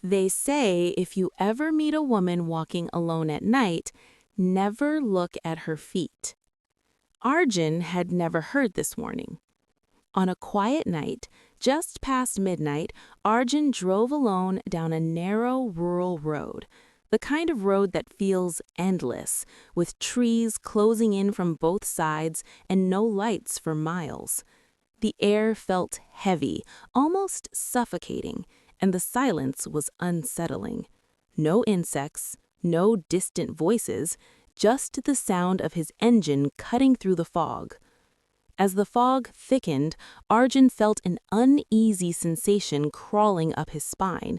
They say if you ever meet a woman walking alone at night, never look at her feet. Arjun had never heard this warning. On a quiet night, just past midnight, Arjun drove alone down a narrow rural road, the kind of road that feels endless, with trees closing in from both sides and no lights for miles. The air felt heavy, almost suffocating, and the silence was unsettling. No insects, no distant voices, just the sound of his engine cutting through the fog. As the fog thickened, Arjun felt an uneasy sensation crawling up his spine.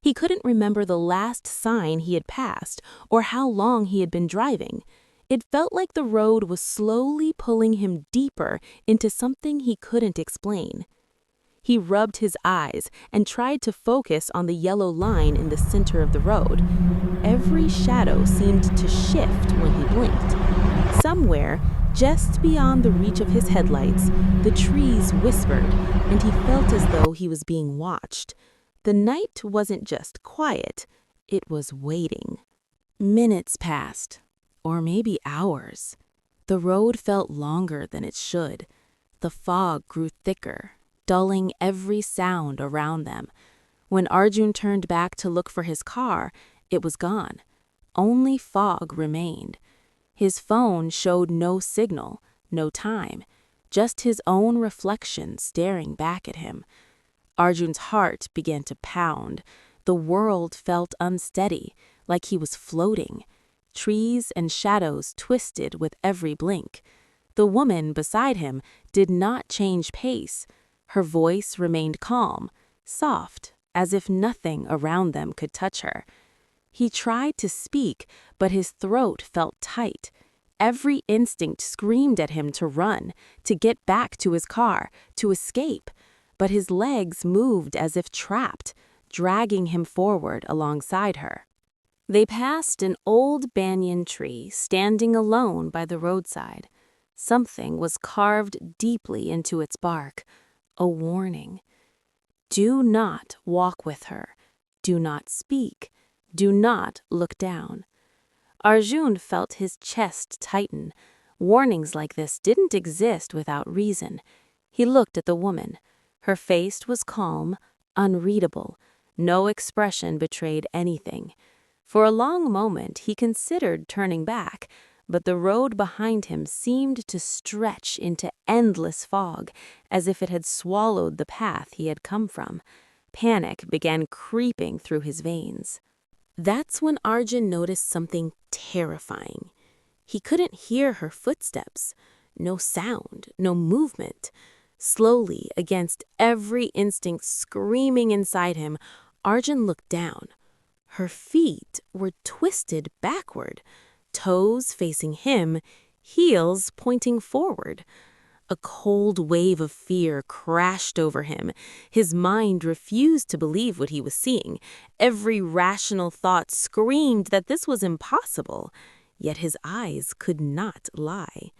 He couldn't remember the last sign he had passed or how long he had been driving. It felt like the road was slowly pulling him deeper into something he couldn't explain. He rubbed his eyes and tried to focus on the yellow line in the center of the road. Every shadow seemed to shift when he blinked. Somewhere, just beyond the reach of his headlights, the trees whispered, and he felt as though he was being watched. The night wasn't just quiet, it was waiting. Minutes passed, or maybe hours. The road felt longer than it should. The fog grew thicker, dulling every sound around them. When Arjun turned back to look for his car, it was gone. Only fog remained. His phone showed no signal, no time, just his own reflection staring back at him. Arjun's heart began to pound. The world felt unsteady, like he was floating. Trees and shadows twisted with every blink. The woman beside him did not change pace. Her voice remained calm, soft, as if nothing around them could touch her. He tried to speak, but his throat felt tight. Every instinct screamed at him to run, to get back to his car, to escape. But his legs moved as if trapped, dragging him forward alongside her. They passed an old banyan tree standing alone by the roadside. Something was carved deeply into its bark, a warning. Do not walk with her. Do not speak. Do not look down. Arjun felt his chest tighten. Warnings like this didn't exist without reason. He looked at the woman. Her face was calm, unreadable. No expression betrayed anything. For a long moment he considered turning back, but the road behind him seemed to stretch into endless fog, as if it had swallowed the path he had come from. Panic began creeping through his veins. That's when Arjun noticed something terrifying. He couldn't hear her footsteps. No sound, no movement. Slowly, against every instinct screaming inside him, Arjun looked down. Her feet were twisted backward, toes facing him, heels pointing forward. A cold wave of fear crashed over him. His mind refused to believe what he was seeing. Every rational thought screamed that this was impossible, yet his eyes could not lie.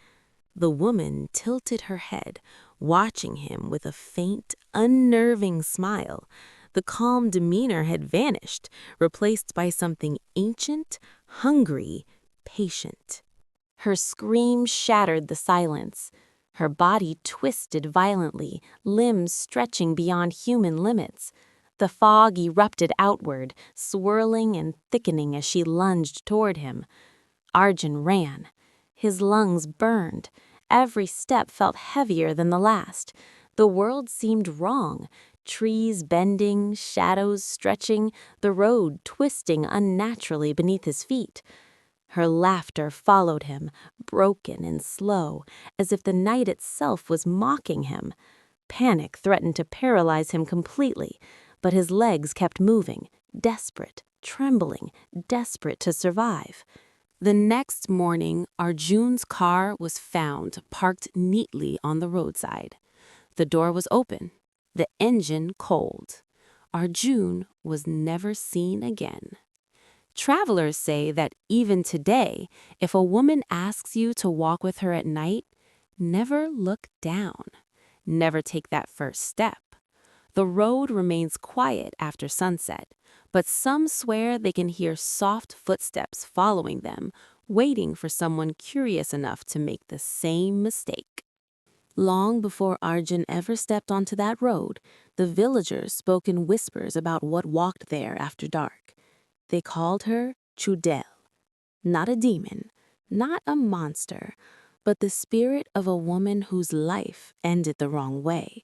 The woman tilted her head, watching him with a faint, unnerving smile. The calm demeanor had vanished, replaced by something ancient, hungry, patient. Her scream shattered the silence. Her body twisted violently, limbs stretching beyond human limits. The fog erupted outward, swirling and thickening as she lunged toward him. Arjun ran. His lungs burned. Every step felt heavier than the last. The world seemed wrong. Trees bending, shadows stretching, the road twisting unnaturally beneath his feet. Her laughter followed him, broken and slow, as if the night itself was mocking him. Panic threatened to paralyze him completely, but his legs kept moving, desperate, trembling, desperate to survive. The next morning, Arjun's car was found parked neatly on the roadside. The door was open, the engine cold. Arjun was never seen again. Travelers say that even today, if a woman asks you to walk with her at night, never look down. Never take that first step. The road remains quiet after sunset, but some swear they can hear soft footsteps following them, waiting for someone curious enough to make the same mistake. Long before Arjun ever stepped onto that road, the villagers spoke in whispers about what walked there after dark. They called her Chudel, not a demon, not a monster, but the spirit of a woman whose life ended the wrong way.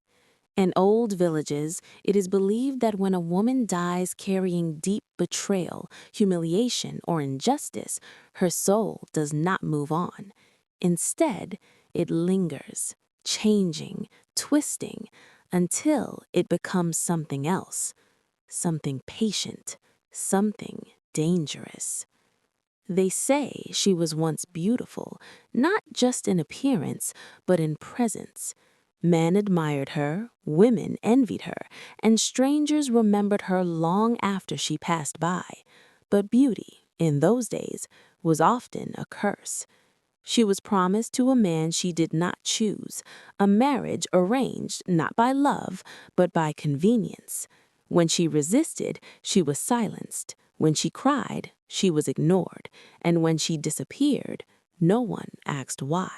In old villages, it is believed that when a woman dies carrying deep betrayal, humiliation, or injustice, her soul does not move on. Instead, it lingers, changing, twisting, until it becomes something else, something patient, something dangerous. They say she was once beautiful, not just in appearance, but in presence. Men admired her, women envied her, and strangers remembered her long after she passed by. But beauty, in those days, was often a curse. She was promised to a man she did not choose, a marriage arranged not by love, but by convenience. When she resisted, she was silenced. When she cried, she was ignored. And when she disappeared, no one asked why.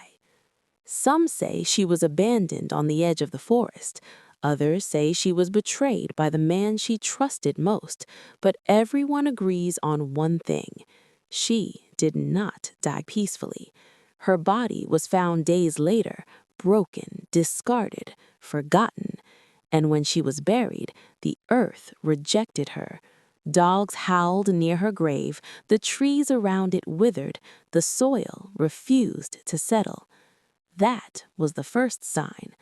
Some say she was abandoned on the edge of the forest. Others say she was betrayed by the man she trusted most. But everyone agrees on one thing: she did not die peacefully. Her body was found days later, broken, discarded, forgotten. And when she was buried, the earth rejected her. Dogs howled near her grave, the trees around it withered, the soil refused to settle. That was the first sign.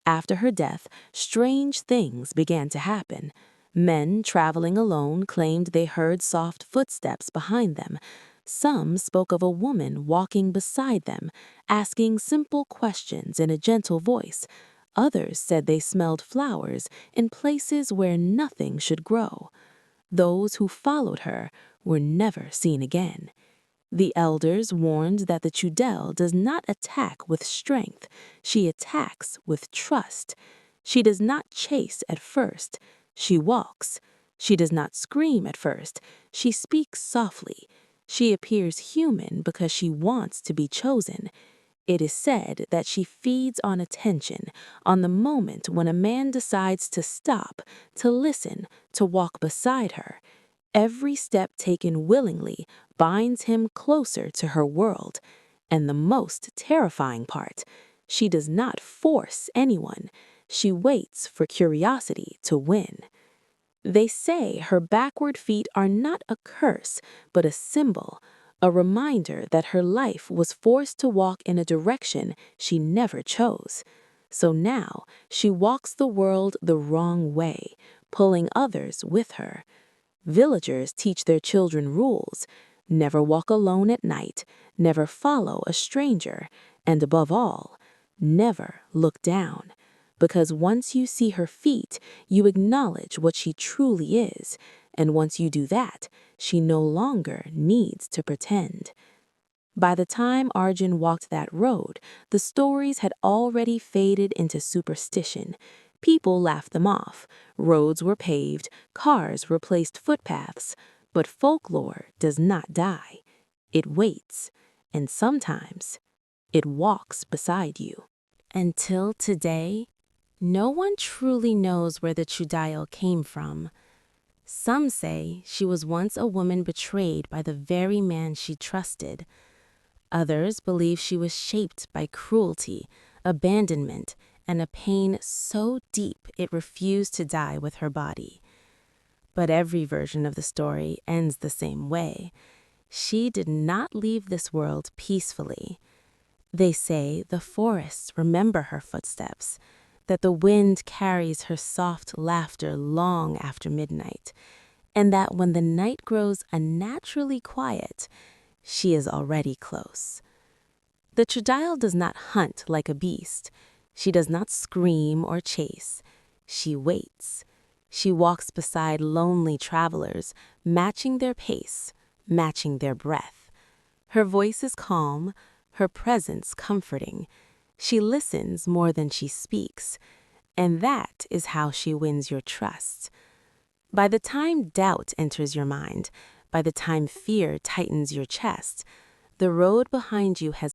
After her death, strange things began to happen. Men traveling alone claimed they heard soft footsteps behind them. Some spoke of a woman walking beside them, asking simple questions in a gentle voice. Others said they smelled flowers in places where nothing should grow. Those who followed her were never seen again. The elders warned that the Chudel does not attack with strength, she attacks with trust. She does not chase at first, she walks. She does not scream at first, she speaks softly. She appears human because she wants to be chosen. It is said that she feeds on attention, on the moment when a man decides to stop, to listen, to walk beside her. Every step taken willingly binds him closer to her world. And the most terrifying part, she does not force anyone. She waits for curiosity to win. They say her backward feet are not a curse, but a symbol, a reminder that her life was forced to walk in a direction she never chose. So now she walks the world the wrong way, pulling others with her. Villagers teach their children rules: never walk alone at night, never follow a stranger, and above all, never look down. Because once you see her feet, you acknowledge what she truly is, and once you do that, she no longer needs to pretend. By the time Arjun walked that road, the stories had already faded into superstition. People laughed them off. Roads were paved, cars replaced footpaths. But folklore does not die. It waits, and sometimes it walks beside you. Until today, no one truly knows where the Chudayal came from. Some say she was once a woman betrayed by the very man she trusted. Others believe she was shaped by cruelty, abandonment, and a pain so deep it refused to die with her body. But every version of the story ends the same way. She did not leave this world peacefully. They say the forests remember her footsteps, that the wind carries her soft laughter long after midnight, and that when the night grows unnaturally quiet, she is already close. The Chudayal does not hunt like a beast. She does not scream or chase. She waits. She walks beside lonely travelers, matching their pace, matching their breath. Her voice is calm, her presence comforting. She listens more than she speaks, And that is how she wins your trust. By the time doubt enters your mind, by the time fear tightens your chest, the road behind you has